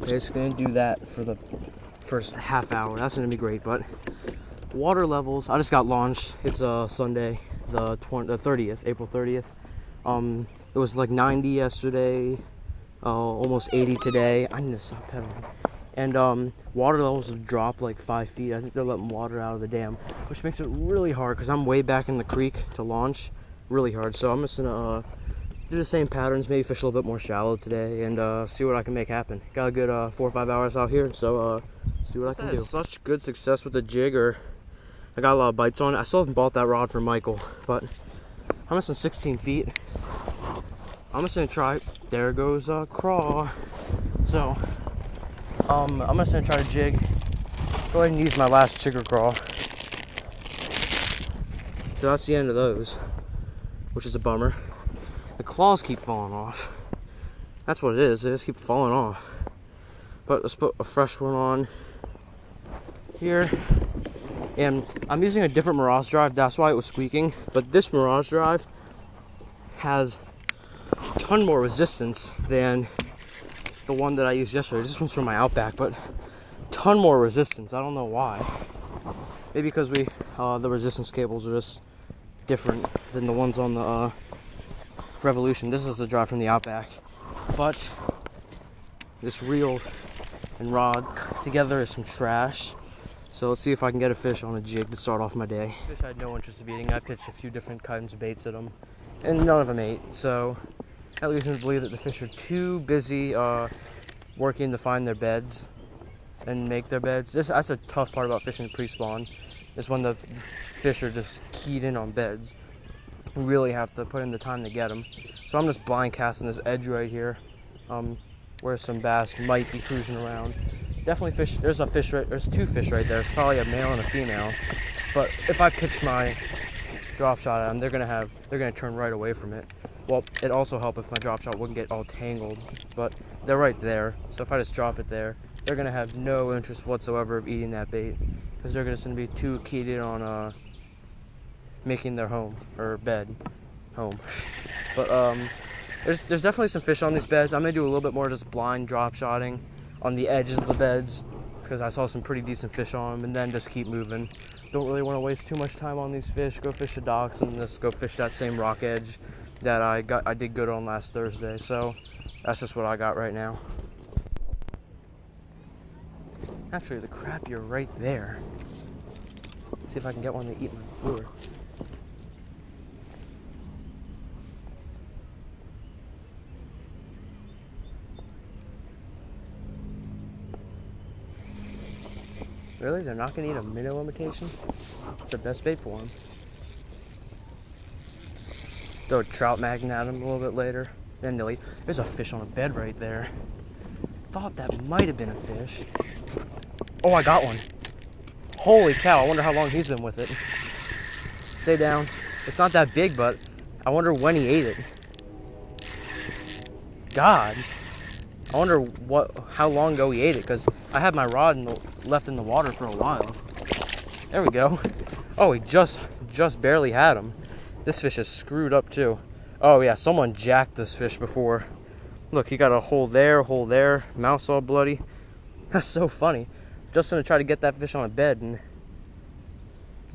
Okay, it's gonna do that for the first half hour. That's gonna be great. But water levels, I just got launched. It's Sunday, the 30th, April 30th. It was like 90 yesterday, almost 80 today. I need to stop pedaling. And water levels have dropped like 5 feet. I think they're letting water out of the dam, which makes it really hard because I'm way back in the creek to launch. Really hard. So I'm just gonna do the same patterns, maybe fish a little bit more shallow today, and see what I can make happen. Got a good 4 or 5 hours out here, so see what I can do. Such good success with the jig, or I got a lot of bites on it. I still haven't bought that rod from Michael, but I'm missing 16 feet. I'm just gonna try. There goes a craw. So I'm just gonna try to jig. Go ahead and use my last chigger craw. So that's the end of those, which is a bummer. The claws keep falling off. That's what it is. They just keep falling off. But let's put a fresh one on here. And I'm using a different Mirage drive. That's why it was squeaking. But this Mirage drive has a ton more resistance than the one that I used yesterday. This one's from my Outback, but a ton more resistance. I don't know why. Maybe because the resistance cables are just different than the ones on the Revolution. This is a drive from the Outback, but this reel and rod together is some trash. So let's see if I can get a fish on a jig to start off my day. Fish I had no interest in eating. I pitched a few different kinds of baits at them, and none of them ate. So that leads me to believe that the fish are too busy working to find their beds and make their beds. That's a tough part about fishing pre-spawn, is when the fish are just keyed in on beds. You really have to put in the time to get them. So I'm just blind casting this edge right here, where some bass might be cruising around. Definitely fish. There's a fish right. There's 2 fish right there. It's probably a male and a female. But if I pitch my drop shot at them, they're gonna turn right away from it. Well, it'd also help if my drop shot wouldn't get all tangled. But they're right there. So if I just drop it there, they're gonna have no interest whatsoever of eating that bait, because they're just gonna be too keyed in on making their home or bed home. But there's definitely some fish on these beds. I'm gonna do a little bit more just blind drop shotting on the edges of the beds, because I saw some pretty decent fish on them, and then just keep moving. Don't really want to waste too much time on these fish. Go fish the docks and just go fish that same rock edge that I did good on last Thursday. So that's just what I got right now. Actually, the crappie are right there. See if I can get one to eat my lure. Really? They're not going to eat a minnow imitation? It's the best bait for them. Throw a trout magnet at them a little bit later. Then they'll eat. There's a fish on a bed right there. Thought that might have been a fish. Oh, I got one. Holy cow, I wonder how long he's been with it. Stay down. It's not that big, but I wonder when he ate it. God. I wonder how long ago he ate it, because I had my rod left in the water for a while. There we go. Oh, he just barely had him. This fish is screwed up too. Oh yeah, someone jacked this fish before. Look, he got a hole there, mouth's all bloody. That's so funny. Just gonna try to get that fish on a bed and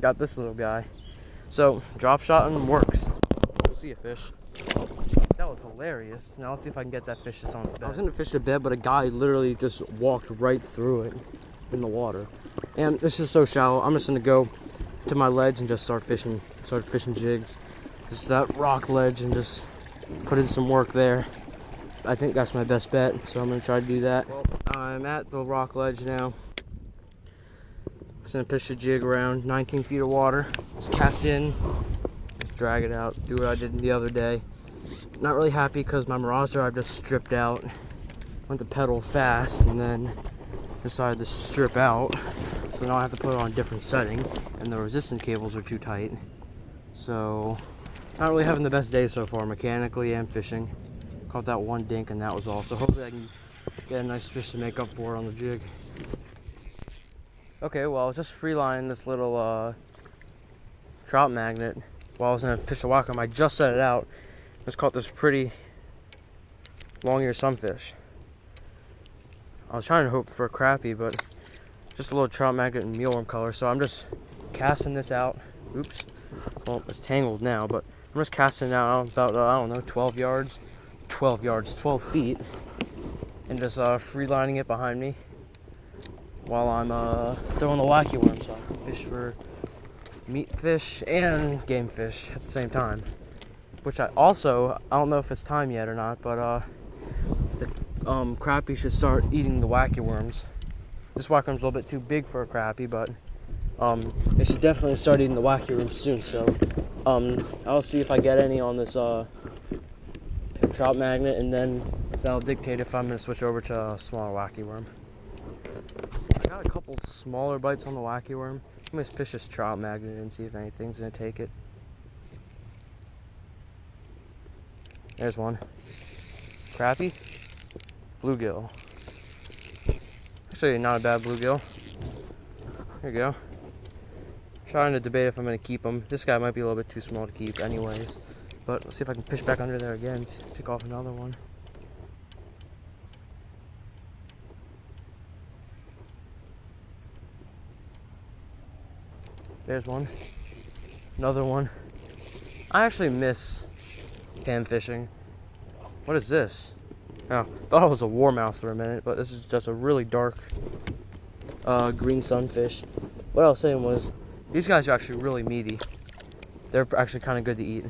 got this little guy. So drop shotting works. We'll see a fish. That was hilarious. Now let's see if I can get that fish that's on its bed. I was gonna fish the bed, but a guy literally just walked right through it in the water. And this is so shallow. I'm just gonna go to my ledge and just start fishing jigs. Just that rock ledge and just put in some work there. I think that's my best bet, so I'm gonna try to do that. Well, I'm at the rock ledge now. Just gonna fish the jig around 19 feet of water. Just cast in, just drag it out, do what I did the other day. Not really happy because my Mirage drive just stripped out. Went to pedal fast and then decided to strip out. So now I have to put it on a different setting, and the resistance cables are too tight. So not really having the best day so far mechanically and fishing. Caught that one dink and that was all. So hopefully I can get a nice fish to make up for it on the jig. Okay, well, just freelining this little trout magnet while I was gonna fish the wacom. I just set it out. Just caught this pretty long-eared sunfish. I was trying to hope for a crappie, but just a little trout magnet and mealworm color. So I'm just casting this out. Oops. Well, it's tangled now, but I'm just casting it out about, I don't know, 12 feet. And just free lining it behind me while I'm throwing the wacky worm, so I can fish for meat fish and game fish at the same time. Which I don't know if it's time yet or not, but the crappie should start eating the wacky worms. This wacky worm's a little bit too big for a crappie, but they should definitely start eating the wacky worms soon. So I'll see if I get any on this trout magnet, and then that'll dictate if I'm going to switch over to a smaller wacky worm. I got a couple smaller bites on the wacky worm. I'm going to fish this trout magnet and see if anything's going to take it. There's one. Crappie. Bluegill. Actually, not a bad bluegill. There you go. Trying to debate if I'm going to keep him. This guy might be a little bit too small to keep anyways. But let's see if I can fish back under there again. Pick off another one. There's one. Another one. I actually miss pan fishing. What is this? Oh, thought it was a warmouth for a minute, but this is just a really dark green sunfish. What I was saying was, these guys are actually really meaty. They're actually kind of good to eat,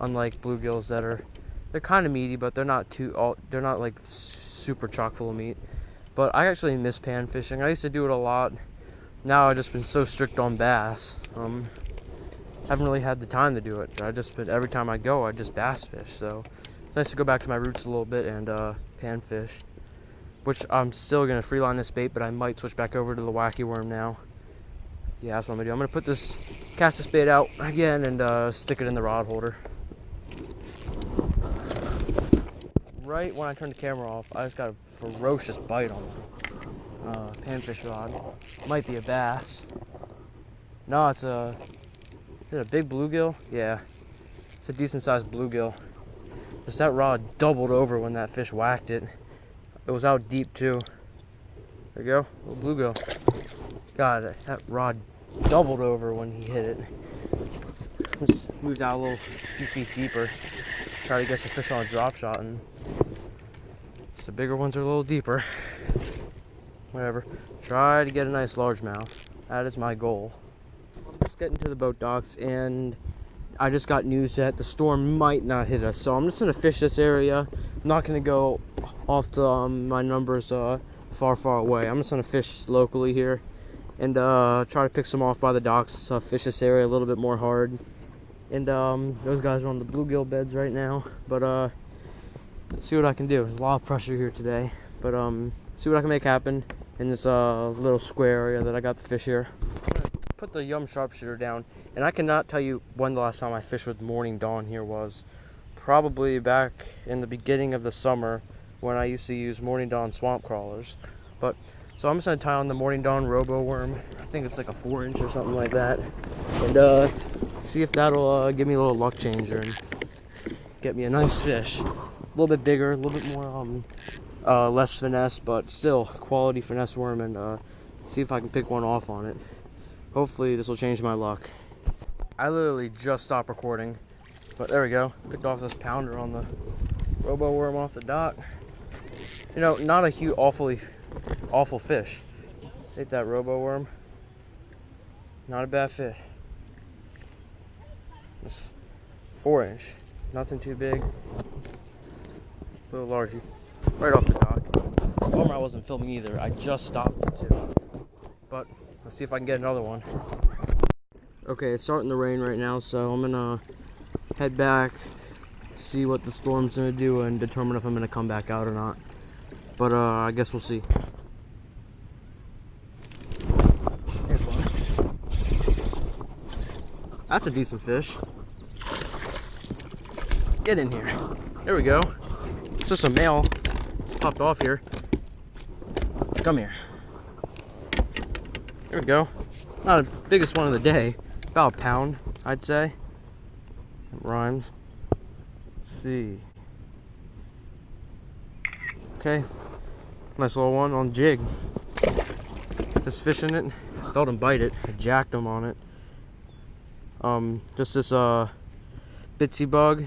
unlike bluegills they're kind of meaty, but they're not like super chock full of meat. But I actually miss pan fishing. I used to do it a lot. Now I've just been so strict on bass. Haven't really had the time to do it. Every time I go, I just bass fish. So it's nice to go back to my roots a little bit and pan fish. Which I'm still gonna freeline this bait, but I might switch back over to the wacky worm now. Yeah, that's what I'm gonna do. I'm gonna put this cast bait out again and stick it in the rod holder. Right when I turn the camera off, I just got a ferocious bite on my panfish rod. Might be a bass. No, is it a big bluegill? Yeah, it's a decent sized bluegill. Just that rod doubled over when that fish whacked it. It was out deep too. There you go, little bluegill. God, that rod doubled over when he hit it. Just moved out a few feet deeper. Try to get the fish on a drop shot, and the bigger ones are a little deeper. Whatever. Try to get a nice largemouth. That is my goal. I'm just getting to the boat docks, and I just got news that the storm might not hit us. So I'm just gonna fish this area. I'm not gonna go off to my numbers far away. I'm just gonna fish locally here and try to pick some off by the docks. Fish this area a little bit more hard. And those guys are on the bluegill beds right now. But see what I can do. There's a lot of pressure here today. But see what I can make happen in this little square area that I got to fish here. I'm gonna put the Yum Sharpshooter down, and I cannot tell you when the last time I fished with Morning Dawn here was. Probably back in the beginning of the summer when I used to use Morning Dawn swamp crawlers. But so I'm just gonna tie on the Morning Dawn Robo worm. I think it's like a 4-inch or something like that, and see if that'll give me a little luck changer and get me a nice fish. A little bit bigger, a little bit more less finesse, but still quality finesse worm, and see if I can pick one off on it. Hopefully this will change my luck. I literally just stopped recording, but there we go. Picked off this pounder on the Robo worm off the dock. You know, not a huge, awful fish. Take that Robo worm. Not a bad fish. It's 4-inch. Nothing too big. A little largy. Right off the dock. Bummer I wasn't filming either. I just stopped it too. But let's see if I can get another one. Okay, it's starting to rain right now, so I'm gonna head back, see what the storm's gonna do, and determine if I'm gonna come back out or not. But I guess we'll see. Here's one. That's a decent fish. Get in here. There we go. It's just a male. It's popped off here. Come here. There we go. Not the biggest one of the day. About a pound, I'd say. It rhymes. Let's see. Okay. Nice little one on jig. Just fishing it. Felt him bite it. I jacked him on it. Just this bitsy bug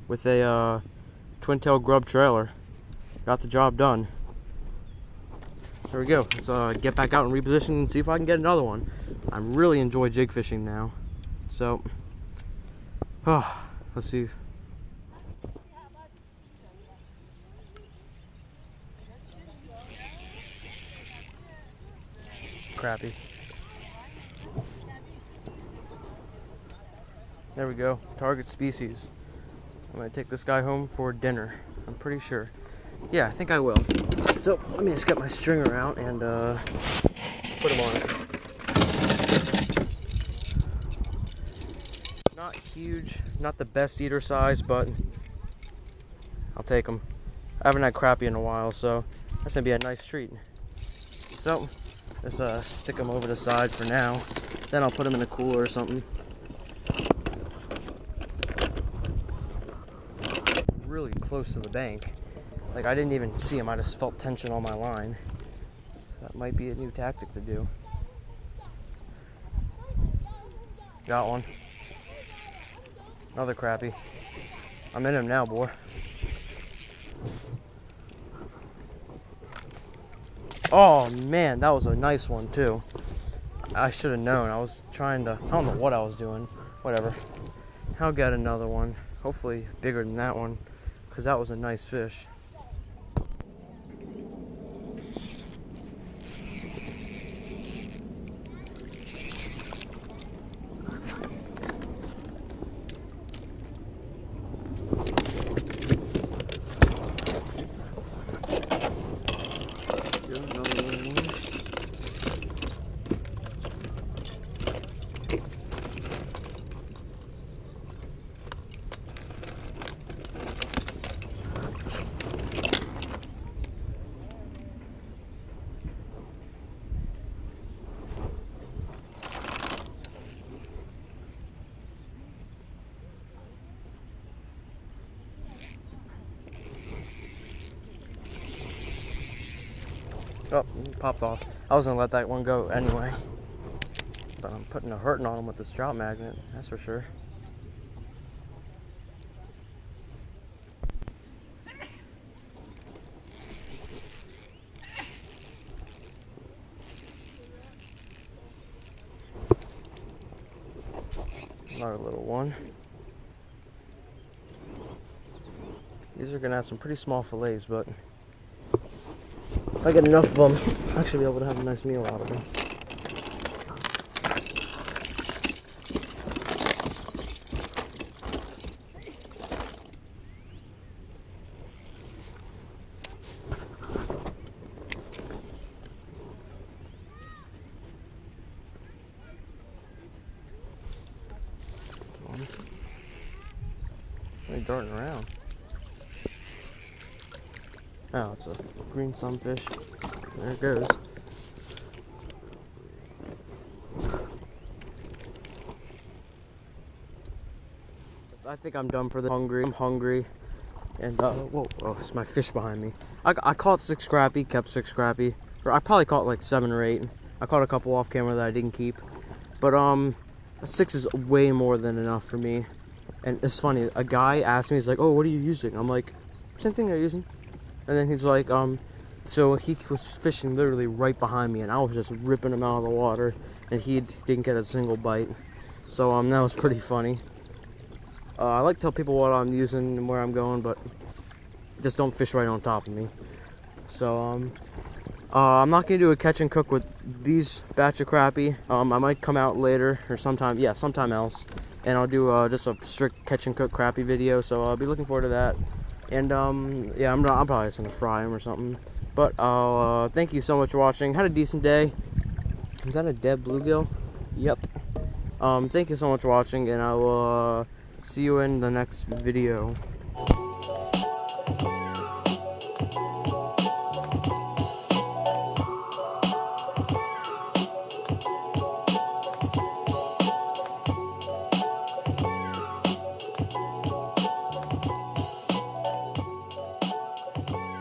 with a twin tail grub trailer. Got the job done. There we go. Let's get back out and reposition and see if I can get another one. I really enjoy jig fishing now. So, let's see. Crappie. There we go. Target species. I'm gonna take this guy home for dinner. I'm pretty sure. Yeah, I think I will. So let me just get my stringer out and put him on it. Not huge, not the best eater size, but I'll take them. I haven't had crappie in a while, so that's gonna be a nice treat. So let's stick them over the side for now. Then I'll put them in a cooler or something. Really close to the bank. Like, I didn't even see him, I just felt tension on my line. So that might be a new tactic to do. Got one. Another crappie. I'm in him now, boy. Oh man, that was a nice one too. I should have known. I was trying to, I don't know what I was doing. Whatever. I'll get another one. Hopefully bigger than that one, because that was a nice fish. Oh, it popped off. I was gonna let that one go anyway. But I'm putting a hurting on him with this trout magnet, that's for sure. Another little one. These are gonna have some pretty small fillets, but if I get enough of them, I'll actually be able to have a nice meal out of them. They're darting around. Oh, it's a green sunfish. There it goes. I think I'm done for the hungry. I'm hungry. And, whoa, it's my fish behind me. I caught 6 crappie, kept 6 crappie. Or I probably caught like 7 or 8. I caught a couple off camera that I didn't keep. But, 6 is way more than enough for me. And it's funny, a guy asked me, he's like, oh, what are you using? I'm like, same thing I'm using. And then he's like, so he was fishing literally right behind me, and I was just ripping him out of the water, and he didn't get a single bite. So that was pretty funny. I like to tell people what I'm using and where I'm going, but just don't fish right on top of me. So I'm not gonna do a catch and cook with these batch of crappie. I might come out later or sometime else, and I'll do just a strict catch and cook crappie video. So I'll be looking forward to that. And yeah, I'm probably just gonna fry them or something. But thank you so much for watching. Had a decent day. Is that a dead bluegill? Yep. Thank you so much for watching, and I will see you in the next video.